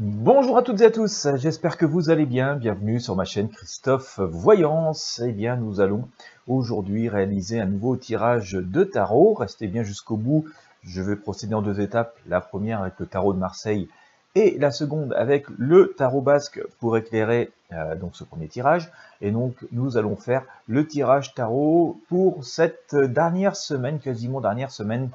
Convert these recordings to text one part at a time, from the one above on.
Bonjour à toutes et à tous, j'espère que vous allez bien. Bienvenue sur ma chaîne Christophe Voyance. Eh bien, nous allons aujourd'hui réaliser un nouveau tirage de tarot. Restez bien jusqu'au bout. Je vais procéder en deux étapes. La première avec le tarot de Marseille et la seconde avec le tarot basque pour éclairer donc ce premier tirage. Et donc, nous allons faire le tirage tarot pour cette dernière semaine, quasiment dernière semaine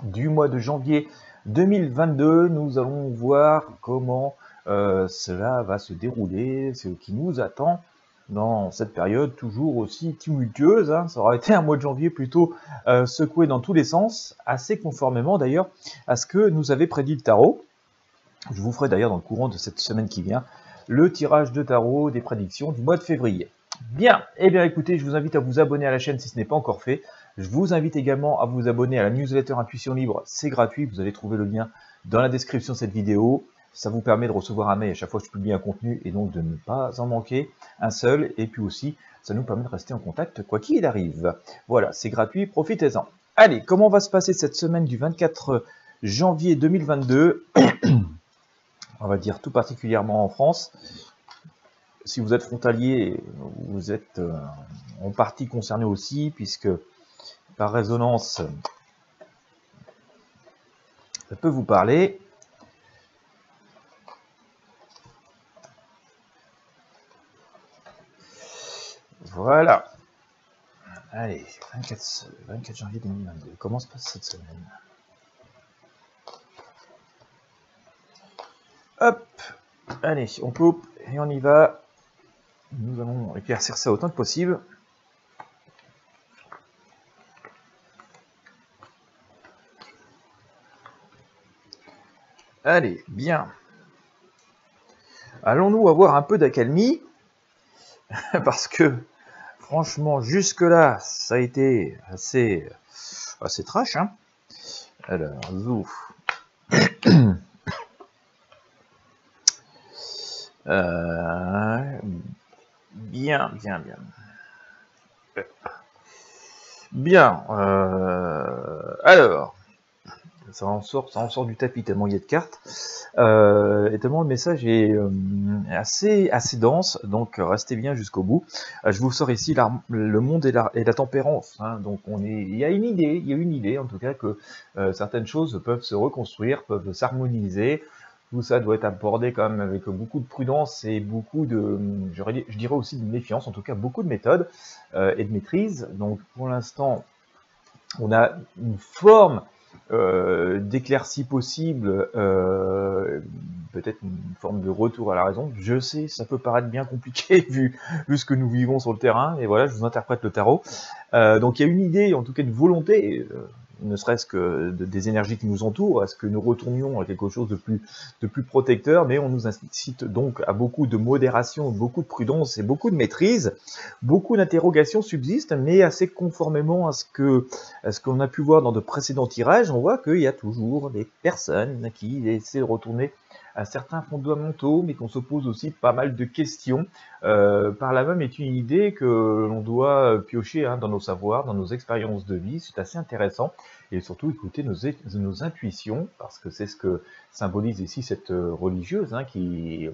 du mois de janvier 2022. Nous allons voir comment cela va se dérouler, ce qui nous attend dans cette période toujours aussi tumultueuse. Ça aura été un mois de janvier plutôt secoué dans tous les sens, assez conformément d'ailleurs à ce que nous avait prédit le tarot. Je vous ferai d'ailleurs dans le courant de cette semaine qui vient le tirage de tarot des prédictions du mois de février. Bien, eh bien écoutez, je vous invite à vous abonner à la chaîne si ce n'est pas encore fait. Je vous invite également à vous abonner à la newsletter Intuition Libre, c'est gratuit, vous allez trouver le lien dans la description de cette vidéo. Ça vous permet de recevoir un mail à chaque fois que je publie un contenu et donc de ne pas en manquer un seul. Et puis aussi, ça nous permet de rester en contact quoi qu'il arrive. Voilà, c'est gratuit, profitez-en. Allez, comment va se passer cette semaine du 24 janvier 2022 on va dire tout particulièrement en France. Si vous êtes frontalier, vous êtes en partie concerné aussi, puisque par résonance, ça peut vous parler. Voilà. Allez, 24 janvier 2022. Comment se passe cette semaine? Hop, allez, on coupe et on y va. Nous allons éclaircir ça autant que possible. Allez, bien. Allons-nous avoir un peu d'accalmie parce que, franchement, jusque-là, ça a été assez trash. Alors, zouf. Bien. Bien. Alors, ça en sort du tapis tellement il y a de cartes, et tellement le message est assez dense, donc restez bien jusqu'au bout. Je vous sors ici le monde et la tempérance. Donc il y a une idée en tout cas que certaines choses peuvent se reconstruire, peuvent s'harmoniser. Tout ça doit être abordé quand même avec beaucoup de prudence et beaucoup de, je dirais aussi de méfiance, en tout cas beaucoup de méthodes et de maîtrise. Donc pour l'instant, on a une forme d'éclaircie possible, peut-être une forme de retour à la raison. Je sais, ça peut paraître bien compliqué vu ce que nous vivons sur le terrain, et voilà, je vous interprète le tarot. Donc il y a une idée, en tout cas une volonté, ne serait-ce que des énergies qui nous entourent, à ce que nous retournions à quelque chose de plus protecteur, mais on nous incite donc à beaucoup de modération, beaucoup de prudence et beaucoup de maîtrise. Beaucoup d'interrogations subsistent, mais assez conformément à ce qu'on a pu voir dans de précédents tirages, on voit qu'il y a toujours des personnes qui essaient de retourner à certains fondamentaux, mais qu'on se pose aussi pas mal de questions. Par là même est une idée que l'on doit piocher dans nos savoirs, dans nos expériences de vie. C'est assez intéressant. Et surtout écouter nos intuitions, parce que c'est ce que symbolise ici cette religieuse qui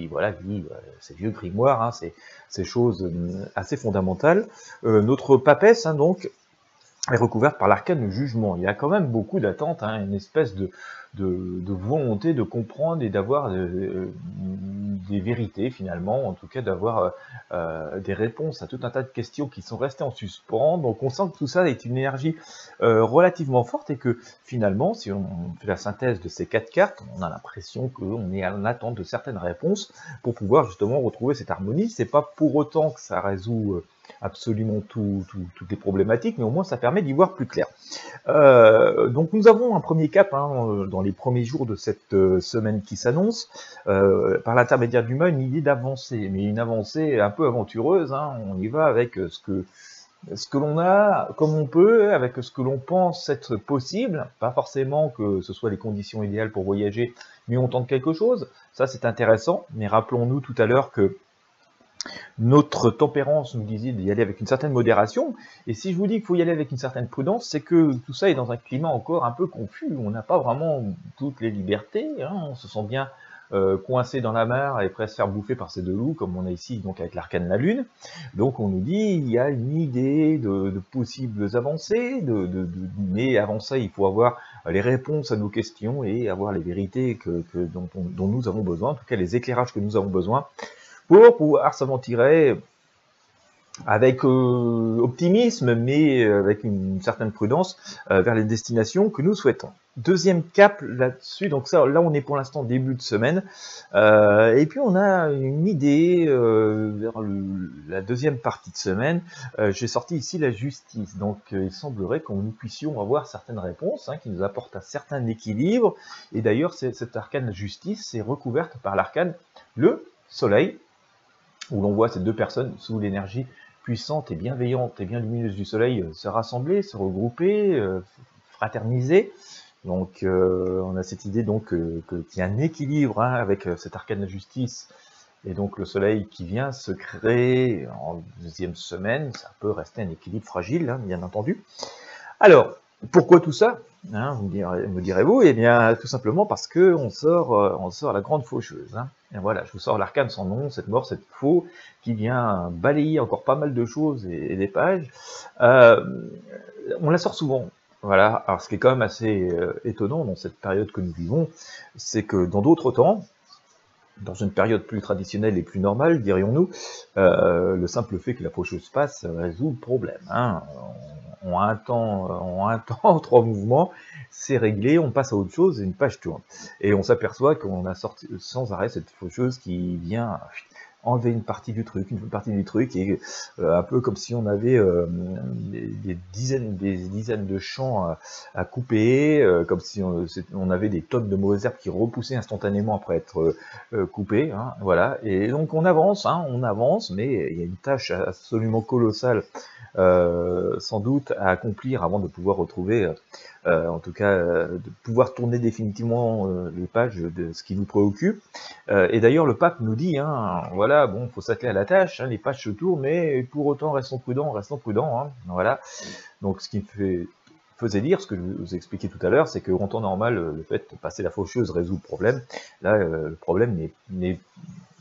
voilà, lit ces vieux grimoires, ces choses assez fondamentales. Notre papesse, donc, est recouverte par l'arcane du jugement. Il y a quand même beaucoup d'attentes, une espèce de volonté de comprendre et d'avoir des vérités finalement, en tout cas d'avoir des réponses à tout un tas de questions qui sont restées en suspens. Donc on sent que tout ça est une énergie relativement forte et que finalement, si on fait la synthèse de ces 4 cartes, on a l'impression qu'on est en attente de certaines réponses pour pouvoir justement retrouver cette harmonie. C'est pas pour autant que ça résout absolument toutes les problématiques, mais au moins ça permet d'y voir plus clair. Donc nous avons un premier cap dans les premiers jours de cette semaine qui s'annonce, par l'intermédiaire du mal, une idée d'avancer, mais une avancée un peu aventureuse. On y va avec ce que l'on a, comme on peut, avec ce que l'on pense être possible, pas forcément que ce soit les conditions idéales pour voyager, mais on tente quelque chose. Ça c'est intéressant, mais rappelons-nous tout à l'heure que notre tempérance nous disait d'y aller avec une certaine modération, et si je vous dis qu'il faut y aller avec une certaine prudence, c'est que tout ça est dans un climat encore un peu confus, on n'a pas vraiment toutes les libertés, on se sent bien coincé dans la mare et prêt à se faire bouffer par ces deux loups, comme on a ici donc avec l'arcane la lune. Donc on nous dit il y a une idée de possibles avancées, mais avant ça il faut avoir les réponses à nos questions et avoir les vérités dont nous avons besoin, en tout cas les éclairages que nous avons besoin pour pouvoir s'aventurer avec optimisme, mais avec une certaine prudence, vers les destinations que nous souhaitons. Deuxième cap là-dessus, donc ça, là on est pour l'instant début de semaine, et puis on a une idée vers la deuxième partie de semaine. J'ai sorti ici la justice, donc il semblerait que nous puissions avoir certaines réponses qui nous apportent un certain équilibre, et d'ailleurs cette arcane justice est recouverte par l'arcane le soleil, où l'on voit ces deux personnes sous l'énergie puissante et bienveillante et bien lumineuse du soleil se rassembler, se regrouper, fraterniser. Donc on a cette idée donc qu'il y a un équilibre avec cet arcane de justice et donc le soleil qui vient se créer en deuxième semaine. Ça peut rester un équilibre fragile, bien entendu. Alors, pourquoi tout ça me direz-vous? Eh bien, tout simplement parce que on sort la grande faucheuse. Et voilà, je vous sors l'arcane sans nom, cette mort, cette faux, qui vient balayer encore pas mal de choses et des pages. On la sort souvent. Voilà, alors ce qui est quand même assez étonnant dans cette période que nous vivons, c'est que dans d'autres temps, dans une période plus traditionnelle et plus normale, dirions-nous, le simple fait que la faucheuse passe résout le problème. En un temps, 3 mouvements, c'est réglé, on passe à autre chose et une page tourne. Et on s'aperçoit qu'on a sorti sans arrêt cette faucheuse qui vient enlever une partie du truc, et un peu comme si on avait des dizaines de champs à couper, comme si on avait des tonnes de mauvaises herbes qui repoussaient instantanément après être coupées, voilà. Et donc on avance, mais il y a une tâche absolument colossale, sans doute, à accomplir avant de pouvoir retrouver, en tout cas, de pouvoir tourner définitivement les pages de ce qui nous préoccupe. Et d'ailleurs, le pape nous dit, voilà, bon, faut s'atteler à la tâche, les pages se tournent, mais pour autant, restons prudents, voilà. Donc, ce qui me faisait dire, ce que je vous ai expliqué tout à l'heure, c'est qu'en temps normal, le fait de passer la faucheuse résout le problème. Là, le problème n'est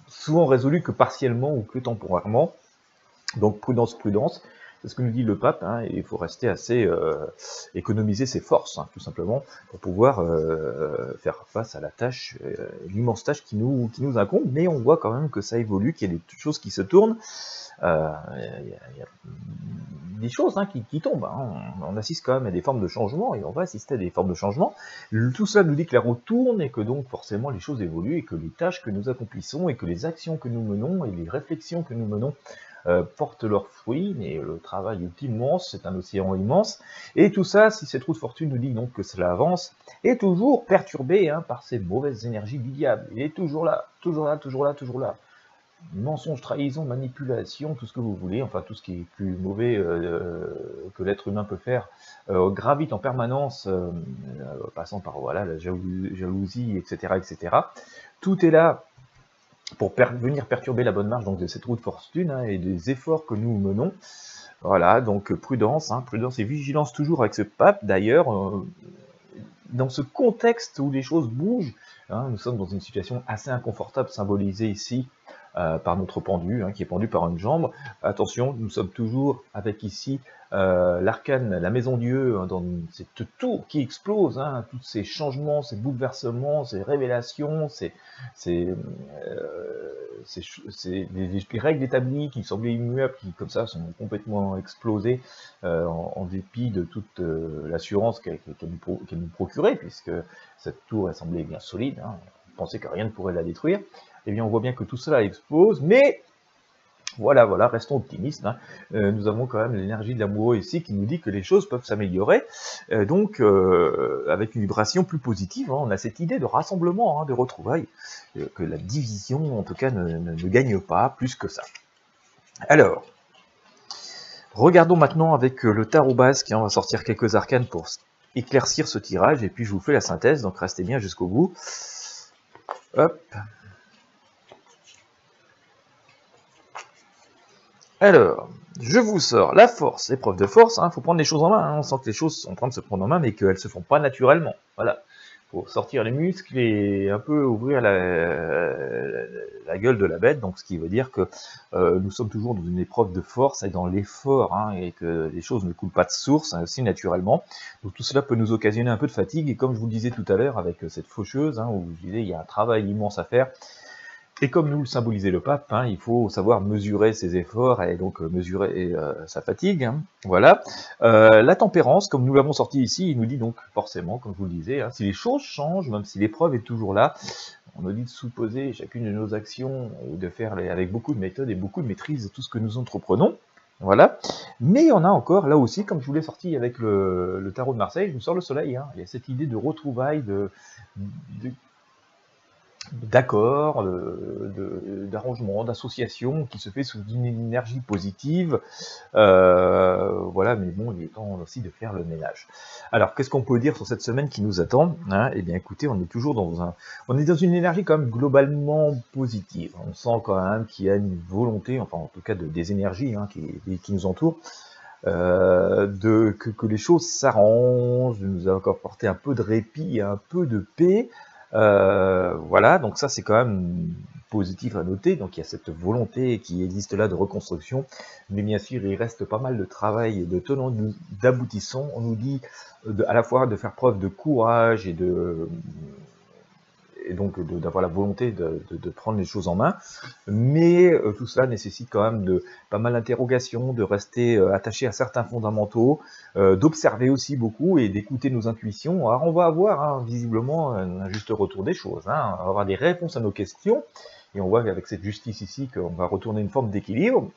souvent résolu que partiellement ou que temporairement. Donc, prudence. C'est ce que nous dit le pape, et il faut rester assez économiser ses forces, tout simplement, pour pouvoir faire face à la tâche, l'immense tâche qui nous incombe, mais on voit quand même que ça évolue, qu'il y a des choses qui se tournent, il y a des choses qui tombent, on assiste quand même à des formes de changement, et on va assister à des formes de changement. Tout ça nous dit que la roue tourne, et que donc forcément les choses évoluent, et que les tâches que nous accomplissons, et que les actions que nous menons, et les réflexions que nous menons, portent leurs fruits, mais le travail est immense, c'est un océan immense, et tout ça, si cette roue de fortune nous dit donc que cela avance, est toujours perturbé par ces mauvaises énergies du diable. Il est toujours là. Mensonge, trahison, manipulation, tout ce que vous voulez, enfin tout ce qui est plus mauvais que l'être humain peut faire, gravite en permanence, passant par voilà la jalousie, etc., etc. Tout est là pour venir perturber la bonne marche donc de cette roue de fortune et des efforts que nous menons. Voilà, donc prudence et vigilance toujours avec ce pape. D'ailleurs, dans ce contexte où les choses bougent, nous sommes dans une situation assez inconfortable, symbolisée ici par notre pendu, qui est pendu par une jambe. Attention, nous sommes toujours avec ici l'arcane, la maison Dieu, dans cette tour qui explose, tous ces changements, ces bouleversements, ces révélations, les règles établies qui semblaient immuables, qui comme ça sont complètement explosées en dépit de toute l'assurance qu'elle nous procurait, puisque cette tour elle semblait bien solide, on pensait que rien ne pourrait la détruire. Eh bien on voit bien que tout cela explose, mais voilà, restons optimistes. Nous avons quand même l'énergie de l'amoureux ici qui nous dit que les choses peuvent s'améliorer, donc avec une vibration plus positive. On a cette idée de rassemblement, de retrouvailles, que la division en tout cas ne gagne pas plus que ça. Alors, regardons maintenant avec le tarot basque, on va sortir quelques arcanes pour éclaircir ce tirage, et puis je vous fais la synthèse, donc restez bien jusqu'au bout. Hop. Alors, je vous sors la force, épreuve de force, faut prendre les choses en main, on sent que les choses sont en train de se prendre en main, mais qu'elles se font pas naturellement, voilà. faut sortir les muscles et un peu ouvrir la gueule de la bête, donc ce qui veut dire que nous sommes toujours dans une épreuve de force et dans l'effort, hein, et que les choses ne coulent pas de source, hein, aussi naturellement. Donc tout cela peut nous occasionner un peu de fatigue, et comme je vous le disais tout à l'heure avec cette faucheuse, hein, où je disais il y a un travail immense à faire. Et comme nous le symbolisait le pape, hein, il faut savoir mesurer ses efforts et donc mesurer sa fatigue. Hein, voilà. La tempérance, comme nous l'avons sorti ici, il nous dit donc forcément, comme je vous le disais, hein, si les choses changent, même si l'épreuve est toujours là, on nous dit de supposer chacune de nos actions et de faire avec beaucoup de méthode et beaucoup de maîtrise tout ce que nous entreprenons. Voilà. Mais on a encore, là aussi, comme je vous l'ai sorti avec le tarot de Marseille, je vous sors le soleil. Hein, il y a cette idée de retrouvailles, d'accord, d'arrangement, d'association qui se fait sous une énergie positive. Voilà, mais bon, il est temps aussi de faire le ménage. Alors, qu'est-ce qu'on peut dire sur cette semaine qui nous attend, hein? Eh bien, écoutez, on est toujours on est dans une énergie quand même globalement positive. On sent quand même qu'il y a une volonté, enfin en tout cas des énergies, hein, qui nous entourent, que les choses s'arrangent, de nous apporter un peu de répit, un peu de paix. Voilà, donc ça c'est quand même positif à noter, donc il y a cette volonté qui existe là de reconstruction, mais bien sûr il reste pas mal de travail et de tenants d'aboutissants. On nous dit à la fois de faire preuve de courage et donc d'avoir la volonté de prendre les choses en main, mais tout cela nécessite quand même pas mal d'interrogations, de rester attaché à certains fondamentaux, d'observer aussi beaucoup et d'écouter nos intuitions. Alors on va avoir visiblement un juste retour des choses, hein. On va avoir des réponses à nos questions, et on voit avec cette justice ici qu'on va retourner une forme d'équilibre.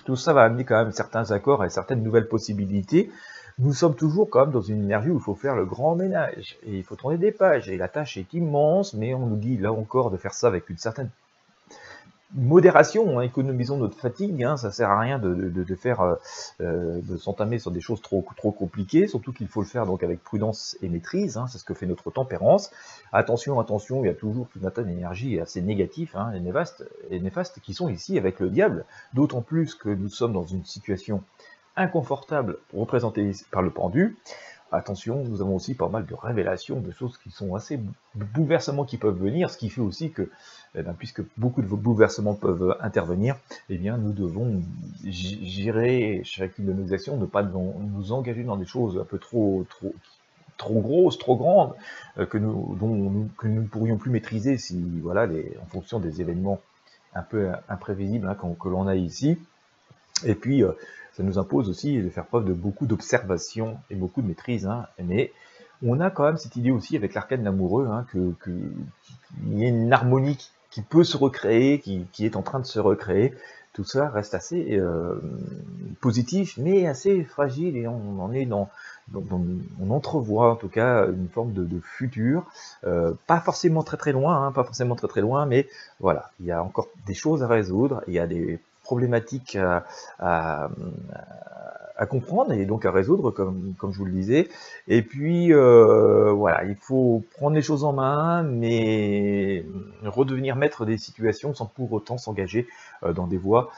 Tout ça va amener quand même certains accords et certaines nouvelles possibilités. Nous sommes toujours quand même dans une énergie où il faut faire le grand ménage, et il faut tourner des pages, et la tâche est immense, mais on nous dit là encore de faire ça avec une certaine modération, hein, économisons notre fatigue, hein, ça sert à rien de s'entamer sur des choses trop compliquées, surtout qu'il faut le faire donc avec prudence et maîtrise, hein, c'est ce que fait notre tempérance. Attention, attention, il y a toujours tout un tas d'énergies assez négatives, hein, et néfastes qui sont ici avec le diable, d'autant plus que nous sommes dans une situation inconfortable représentée par le pendu. Attention, nous avons aussi pas mal de révélations, de choses qui sont assez bouleversements qui peuvent venir, ce qui fait aussi que, puisque beaucoup de bouleversements peuvent intervenir, eh bien, nous devons gérer chacune de nos actions, ne pas nous engager dans des choses un peu trop grosses, trop grandes, que nous ne pourrions plus maîtriser si, voilà, en fonction des événements un peu imprévisibles, hein, que l'on a ici. Et puis, ça nous impose aussi de faire preuve de beaucoup d'observation et beaucoup de maîtrise, hein, mais on a quand même cette idée aussi avec l'arcane l'amoureux, hein, qu'il y a une harmonie qui peut se recréer, qui est en train de se recréer. Tout ça reste assez positif, mais assez fragile, et on en est on entrevoit en tout cas une forme de futur, pas forcément très loin, hein, pas forcément très loin, mais voilà, il y a encore des choses à résoudre, il y a des problématiques à comprendre et donc à résoudre, comme je vous le disais. Et puis voilà, il faut prendre les choses en main, mais redevenir maître des situations sans pour autant s'engager dans des voies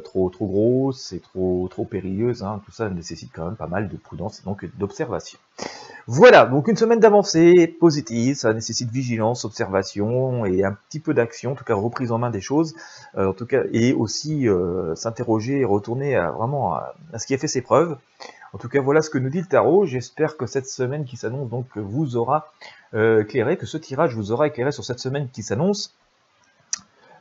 trop grosses et trop périlleuses, hein. Tout ça nécessite quand même pas mal de prudence et donc d'observation. Voilà, donc une semaine d'avancée positive, ça nécessite vigilance, observation et un petit peu d'action, en tout cas reprise en main des choses, en tout cas, et aussi s'interroger et retourner vraiment à ce qui a fait ses preuves. En tout cas, voilà ce que nous dit le tarot. J'espère que cette semaine qui s'annonce donc vous aura éclairé, que ce tirage vous aura éclairé sur cette semaine qui s'annonce.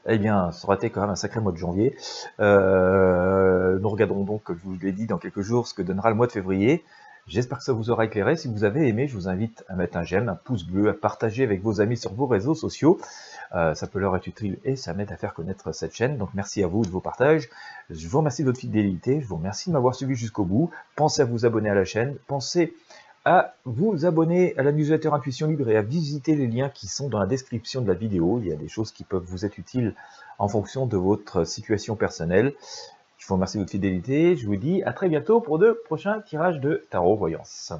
Eh bien, ça aurait été quand même un sacré mois de janvier. Nous regarderons donc, comme je vous l'ai dit, dans quelques jours, ce que donnera le mois de février. J'espère que ça vous aura éclairé. Si vous avez aimé, je vous invite à mettre un j'aime, un pouce bleu, à partager avec vos amis sur vos réseaux sociaux. Ça peut leur être utile et ça m'aide à faire connaître cette chaîne. Donc merci à vous de vos partages. Je vous remercie de votre fidélité. Je vous remercie de m'avoir suivi jusqu'au bout. Pensez à vous abonner à la chaîne. Pensez à vous abonner à la newsletter Intuition Libre et à visiter les liens qui sont dans la description de la vidéo. Il y a des choses qui peuvent vous être utiles en fonction de votre situation personnelle. Je vous remercie de votre fidélité. Je vous dis à très bientôt pour de prochains tirages de tarot voyance.